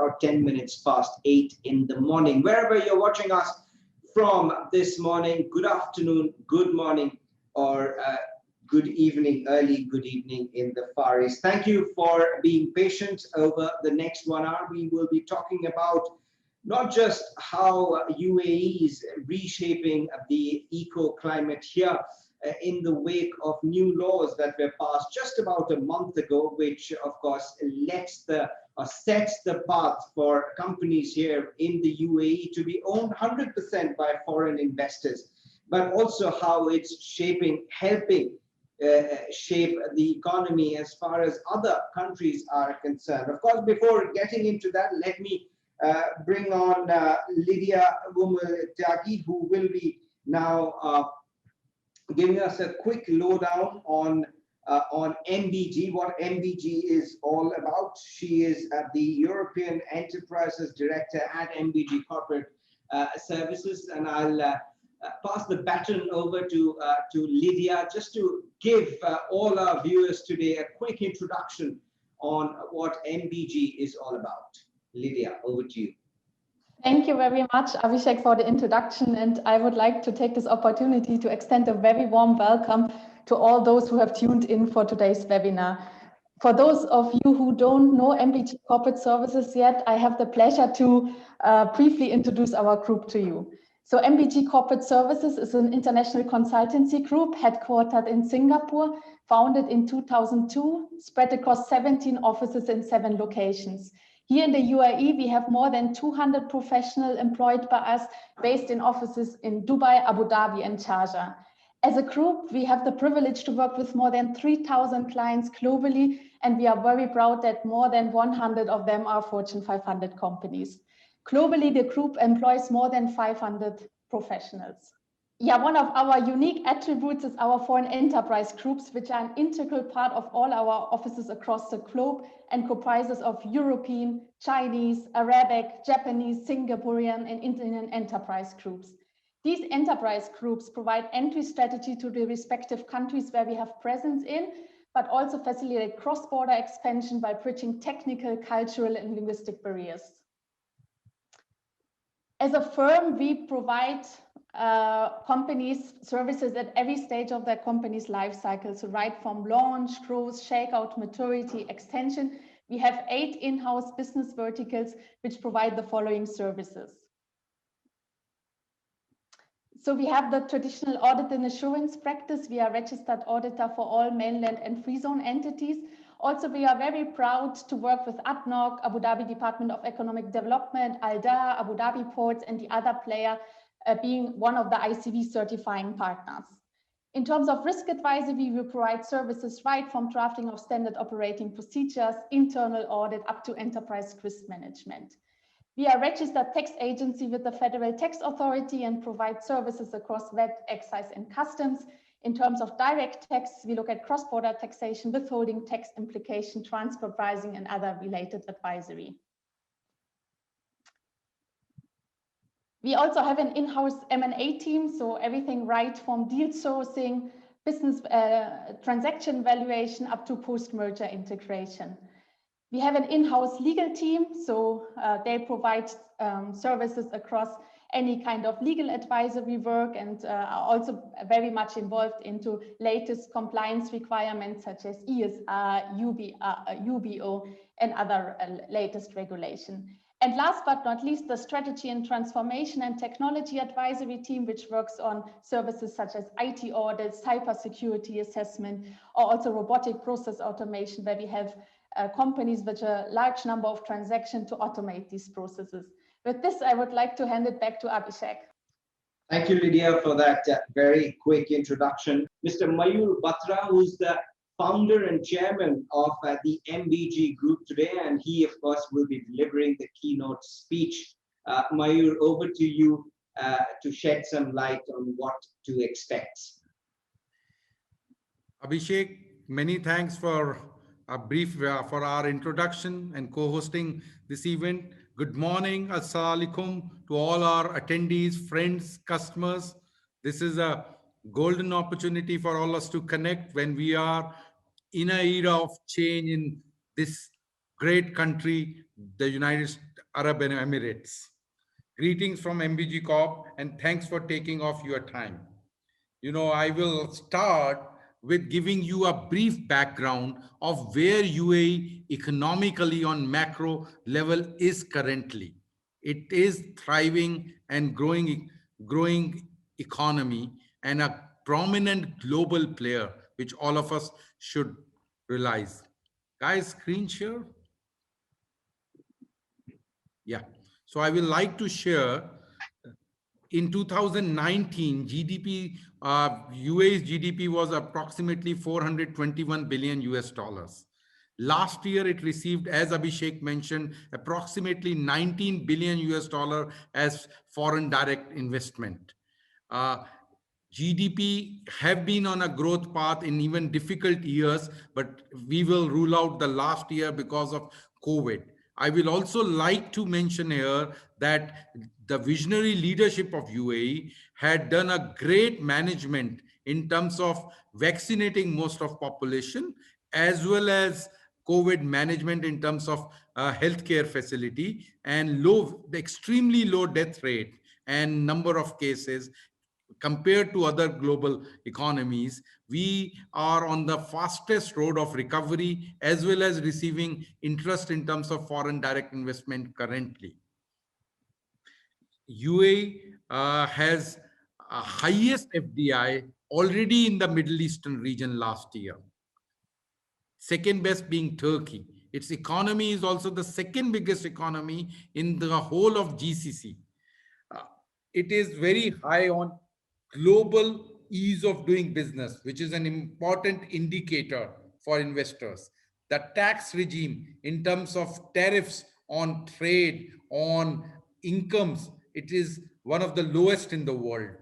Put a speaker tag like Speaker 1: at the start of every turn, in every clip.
Speaker 1: about 10 minutes past 8 in the morning. Wherever you're watching us from this morning, good afternoon, good morning, or good evening, early good evening in the Far East. Thank you for being patient. Over the next 1 hour, we will be talking about not just how UAE is reshaping the eco-climate here in the wake of new laws that were passed just about a month ago, which of course sets the path for companies here in the UAE to be owned 100% by foreign investors, but also how it's helping shape the economy as far as other countries are concerned. Of course, before getting into that, let me bring on Lydia Woumatiaki, who will be now giving us a quick lowdown on MBG, what MBG is all about. She is the European Enterprises Director at MBG Corporate Services, and I'll pass the baton over to Lydia just to give all our viewers today a quick introduction on what MBG is all about. Lydia, over to you.
Speaker 2: Thank you very much, Abhishek, for the introduction. And I would like to take this opportunity to extend a very warm welcome to all those who have tuned in for today's webinar. For those of you who don't know MBG Corporate Services yet, I have the pleasure to briefly introduce our group to you. So MBG Corporate Services is an international consultancy group headquartered in Singapore, founded in 2002, spread across 17 offices in 7 locations. Here in the UAE, we have more than 200 professionals employed by us, based in offices in Dubai, Abu Dhabi, and Sharjah. As a group, we have the privilege to work with more than 3,000 clients globally, and we are very proud that more than 100 of them are Fortune 500 companies. Globally, the group employs more than 500 professionals. Yeah, one of our unique attributes is our foreign enterprise groups, which are an integral part of all our offices across the globe and comprises of European, Chinese, Arabic, Japanese, Singaporean, and Indian enterprise groups. These enterprise groups provide entry strategy to the respective countries where we have presence in, but also facilitate cross-border expansion by bridging technical, cultural, and linguistic barriers. As a firm, we provide companies services at every stage of their company's life cycle. So right from launch, growth, shakeout, maturity, extension, we have 8 in-house business verticals which provide the following services. So we have the traditional audit and assurance practice. We are registered auditor for all mainland and free zone entities. Also, we are very proud to work with ADNOC, Abu Dhabi Department of Economic Development, ALDA, Abu Dhabi Ports, and the other player being one of the ICV certifying partners. In terms of risk advisory, we provide services right from drafting of standard operating procedures, internal audit, up to enterprise risk management. We are a registered tax agency with the Federal Tax Authority and provide services across VAT, excise, and customs. In terms of direct tax, we look at cross-border taxation, withholding tax implication, transfer pricing, and other related advisory. We also have an in-house M&A team, so everything right from deal sourcing, business transaction valuation, up to post-merger integration. We have an in-house legal team, so they provide services across any kind of legal advisory work and are also very much involved into latest compliance requirements such as ESR, UBO, and other latest regulation. And last but not least, the strategy and transformation and technology advisory team, which works on services such as IT audits, cybersecurity assessment, or also robotic process automation, where we have companies with a large number of transactions to automate these processes. With this, I would like to hand it back to Abhishek.
Speaker 1: Thank you, Lydia, for that very quick introduction. Mr. Mayur Batra, who's the founder and chairman of the MBG Group today, and he, of course, will be delivering the keynote speech. Mayur, over to you to shed some light on what to expect.
Speaker 3: Abhishek, many thanks for a brief for our introduction and co-hosting this event. Good morning, assalamu alaikum to all our attendees, friends, customers. This is a golden opportunity for all us to connect when we are in an era of change in this great country, the Arab Emirates. Greetings from MBG Corp and thanks for taking off your time. I will start with giving you a brief background of where UAE economically on macro level is currently. It is thriving and growing economy and a prominent global player, which all of us should realize. Guys, screen share. Yeah. So I will like to share in 2019, GDP, UAE's GDP was approximately 421 billion US dollars. Last year, it received, as Abhishek mentioned, approximately 19 billion US dollar as foreign direct investment. GDP have been on a growth path in even difficult years, but we will rule out the last year because of COVID. I will also like to mention here that the visionary leadership of UAE had done a great management in terms of vaccinating most of population, as well as COVID management in terms of healthcare facility and the extremely low death rate and number of cases compared to other global economies. We are on the fastest road of recovery as well as receiving interest in terms of foreign direct investment currently. UAE has a highest FDI already in the Middle Eastern region last year. Second best being Turkey. Its economy is also the second biggest economy in the whole of GCC. It is very high on global ease of doing business, which is an important indicator for investors. The tax regime in terms of tariffs on trade, on incomes, it is one of the lowest in the world.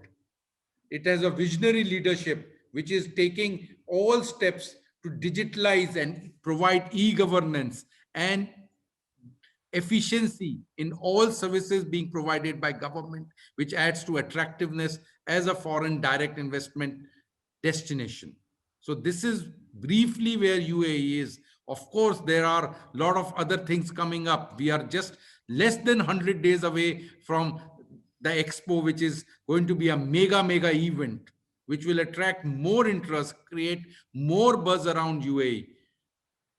Speaker 3: It has a visionary leadership, which is taking all steps to digitalize and provide e-governance and efficiency in all services being provided by government, which adds to attractiveness as a foreign direct investment destination. So this is briefly where UAE is. Of course, there are a lot of other things coming up. We are just less than 100 days away from the Expo, which is going to be a mega event, which will attract more interest, create more buzz around UAE.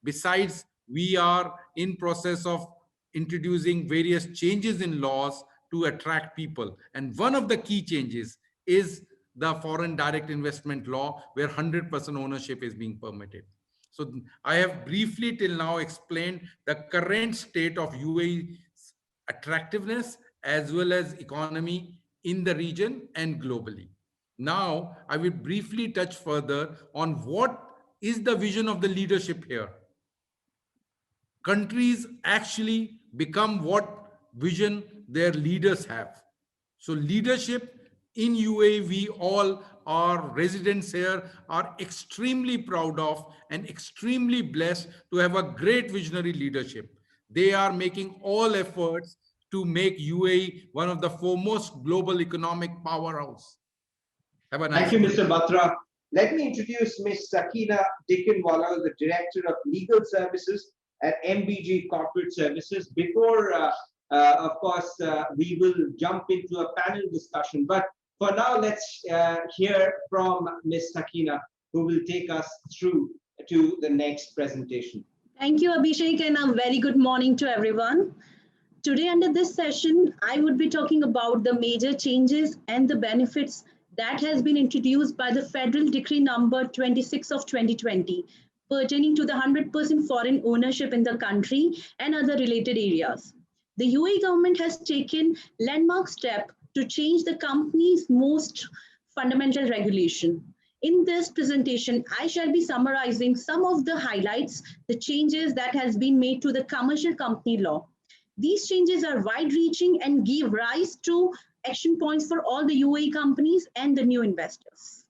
Speaker 3: Besides, we are in process of introducing various changes in laws to attract people. And one of the key changes is the foreign direct investment law, where 100% ownership is being permitted. So I have briefly till now explained the current state of UAE's attractiveness as well as economy in the region and globally. Now, I will briefly touch further on what is the vision of the leadership here. Countries actually become what vision their leaders have. So leadership in UAE, we all our residents here are extremely proud of and extremely blessed to have a great visionary leadership. They are making all efforts to make UAE one of the foremost global economic powerhouse. Have a nice
Speaker 1: Thank you, Mr. Batra. Let me introduce Ms. Sakina Dikinwala, the Director of Legal Services at MBG Corporate Services. Before, of course, we will jump into a panel discussion. But for now, let's hear from Ms. Sakina, who will take us through to the next presentation.
Speaker 4: Thank you, Abhishek, and a very good morning to everyone. Today, under this session, I would be talking about the major changes and the benefits that has been introduced by the Federal Decree number 26 of 2020, pertaining to the 100% foreign ownership in the country and other related areas. The UAE government has taken landmark step to change the company's most fundamental regulation. In this presentation, I shall be summarizing some of the highlights, the changes that has been made to the commercial company law. These changes are wide-reaching and give rise to action points for all the UAE companies and the new investors.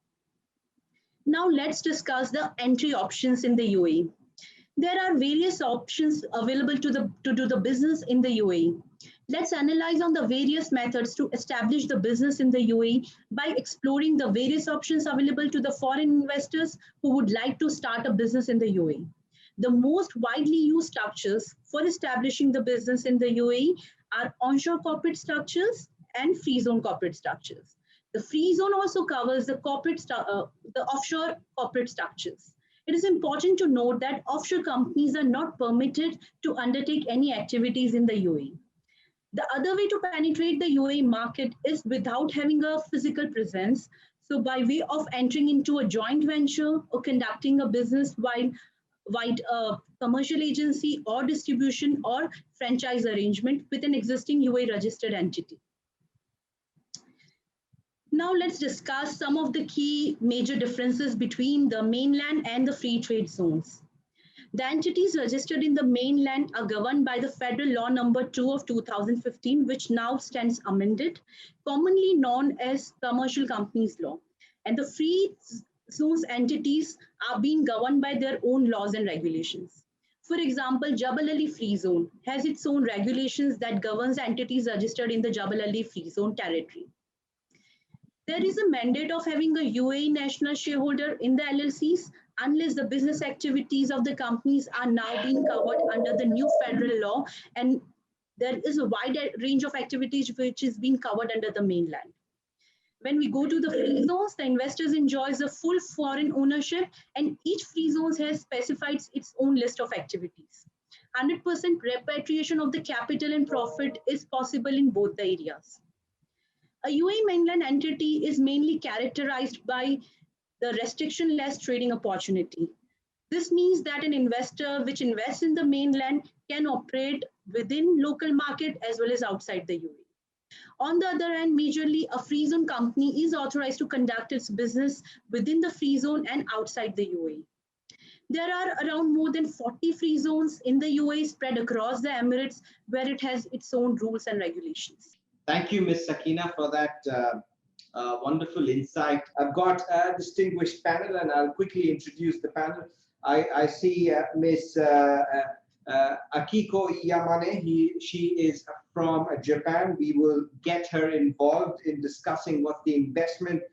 Speaker 4: Now let's discuss the entry options in the UAE. There are various options available to do the business in the UAE. Let's analyze on the various methods to establish the business in the UAE by exploring the various options available to the foreign investors who would like to start a business in the UAE. The most widely used structures for establishing the business in the UAE are onshore corporate structures and free zone corporate structures. The free zone also covers the offshore corporate structures. It is important to note that offshore companies are not permitted to undertake any activities in the UAE. The other way to penetrate the UAE market is without having a physical presence. So by way of entering into a joint venture or conducting a business via a commercial agency or distribution or franchise arrangement with an existing UAE registered entity. Now let's discuss some of the key major differences between the mainland and the free trade zones. The entities registered in the mainland are governed by the Federal Law Number 2 of 2015, which now stands amended, commonly known as Commercial Companies Law. And the free zones entities are being governed by their own laws and regulations. For example, Jebel Ali Free Zone has its own regulations that governs entities registered in the Jebel Ali Free Zone territory. There is a mandate of having a UAE national shareholder in the LLCs unless the business activities of the companies are now being covered under the new federal law, and there is a wide range of activities which is being covered under the mainland. When we go to the free zones, the investors enjoys a full foreign ownership, and each free zone has specified its own list of activities. 100% repatriation of the capital and profit is possible in both the areas. A UAE mainland entity is mainly characterized by the restriction-less trading opportunity. This means that an investor which invests in the mainland can operate within local market as well as outside the UAE. On the other hand, majorly a free zone company is authorized to conduct its business within the free zone and outside the UAE. There are around more than 40 free zones in the UAE spread across the Emirates, where it has its own rules and regulations.
Speaker 1: Thank you, Ms. Sakina, for that wonderful insight. I've got a distinguished panel, and I'll quickly introduce the panel. I see Ms. Akiko Yamane. She is from Japan. We will get her involved in discussing what the investment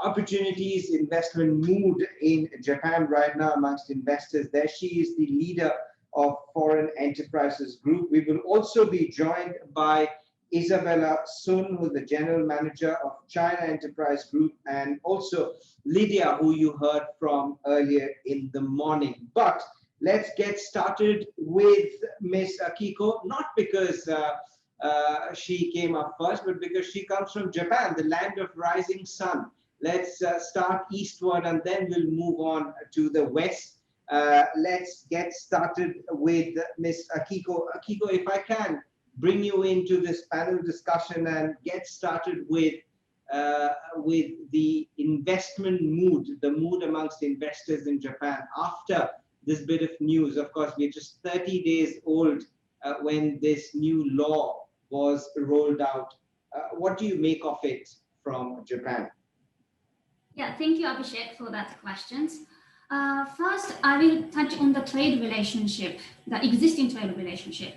Speaker 1: opportunities, investment mood in Japan right now amongst investors there. She is the leader of Foreign Enterprises Group. We will also be joined by Isabella Sun, who is the General Manager of China Enterprise Group, and also Lydia, who you heard from earlier in the morning. But let's get started with Ms. Akiko, not because she came up first, but because she comes from Japan, the land of rising sun. Let's start eastward and then we'll move on to the west. Let's get started with Ms. Akiko. Akiko, if I can bring you into this panel discussion and get started with the investment mood, the mood amongst investors in Japan after this bit of news. Of course, we're just 30 days old when this new law was rolled out. What do you make of it from Japan?
Speaker 5: Yeah, thank you, Abhishek, for that questions. First, I will touch on the trade relationship, the existing trade relationship.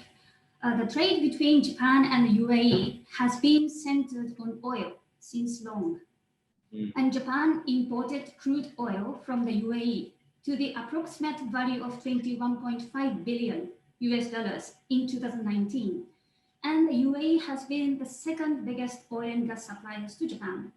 Speaker 5: The trade between Japan and the UAE has been centered on oil since long. And Japan imported crude oil from the UAE to the approximate value of $21.5 billion in 2019. And the UAE has been the second biggest oil and gas suppliers to Japan.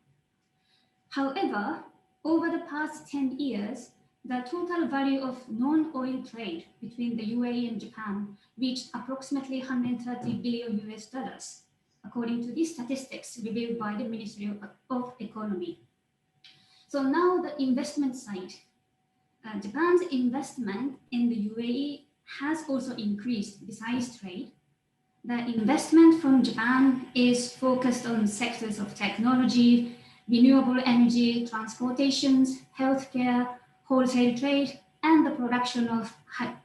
Speaker 5: However, over the past 10 years, the total value of non-oil trade between the UAE and Japan reached approximately $130 billion, according to these statistics revealed by the Ministry of Economy. So now the investment side. Japan's investment in the UAE has also increased besides trade. The investment from Japan is focused on sectors of technology, renewable energy, transportations, healthcare, wholesale trade, and the production of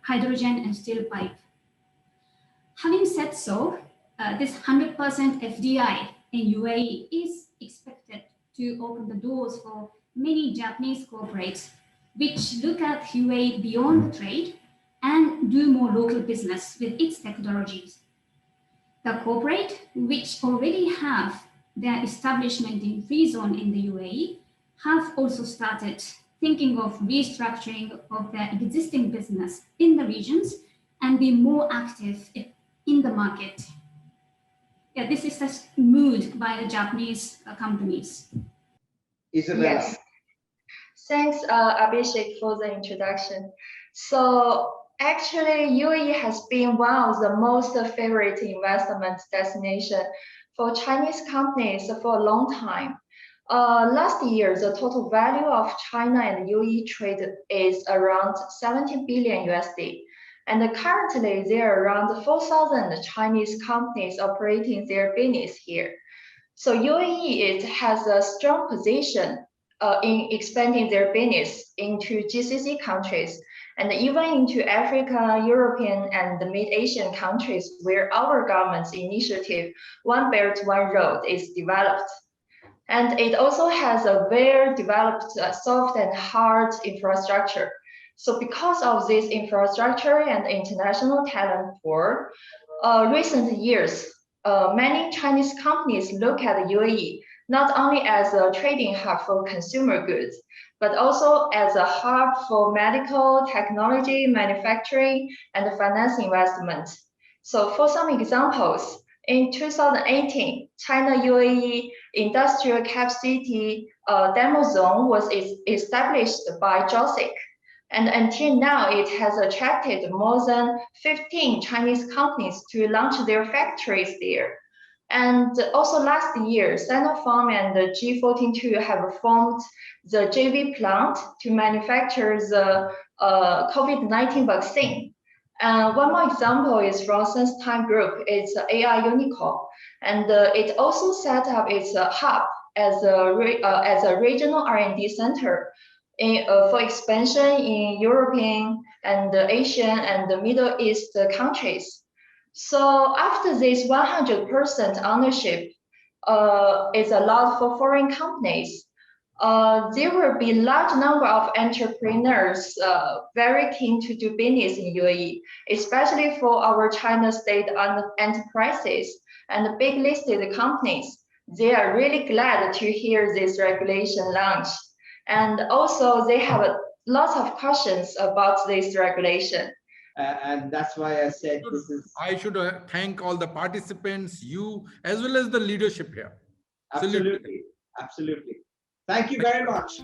Speaker 5: hydrogen and steel pipe. Having said so, this 100% FDI in UAE is expected to open the doors for many Japanese corporates which look at UAE beyond the trade and do more local business with its technologies. The corporate which already have their establishment in free zone in the UAE have also started thinking of restructuring of their existing business in the regions and be more active in the market. Yeah, this is the mood by the Japanese companies.
Speaker 1: Isabella.
Speaker 6: Yes. Thanks, Abhishek, for the introduction. So actually, UAE has been one of the most favorite investment destinations for Chinese companies for a long time. Last year, the total value of China and UAE trade is around 70 billion USD. And currently, there are around 4,000 Chinese companies operating their business here. So UAE has a strong position in expanding their business into GCC countries and even into Africa, European, and the Mid-Asian countries where our government's initiative, One Belt, One Road, is developed. And it also has a well-developed soft and hard infrastructure. So because of this infrastructure and international talent pool, recent years, many Chinese companies look at the UAE not only as a trading hub for consumer goods, but also as a hub for medical, technology, manufacturing, and finance investment. So for some examples, in 2018, China-UAE Industrial Cap City demo zone was established by JOSIC. And until now, it has attracted more than 15 Chinese companies to launch their factories there. And also last year, Sinopharm and the G42 have formed the JV plant to manufacture the COVID-19 vaccine. One more example is from SenseTime Group. It's an AI unicorn. And it also set up its hub as a regional R&D center for expansion in European and Asian and the Middle East countries. So after this 100% ownership is allowed for foreign companies, there will be large number of entrepreneurs very keen to do business in UAE, especially for our China state-owned enterprises and big listed companies. They are really glad to hear this regulation launch. And also they have lots of questions about this regulation.
Speaker 1: And that's why I said this is...
Speaker 3: I should thank all the participants, you, as well as the leadership here.
Speaker 1: Absolutely, absolutely. Thank you very much.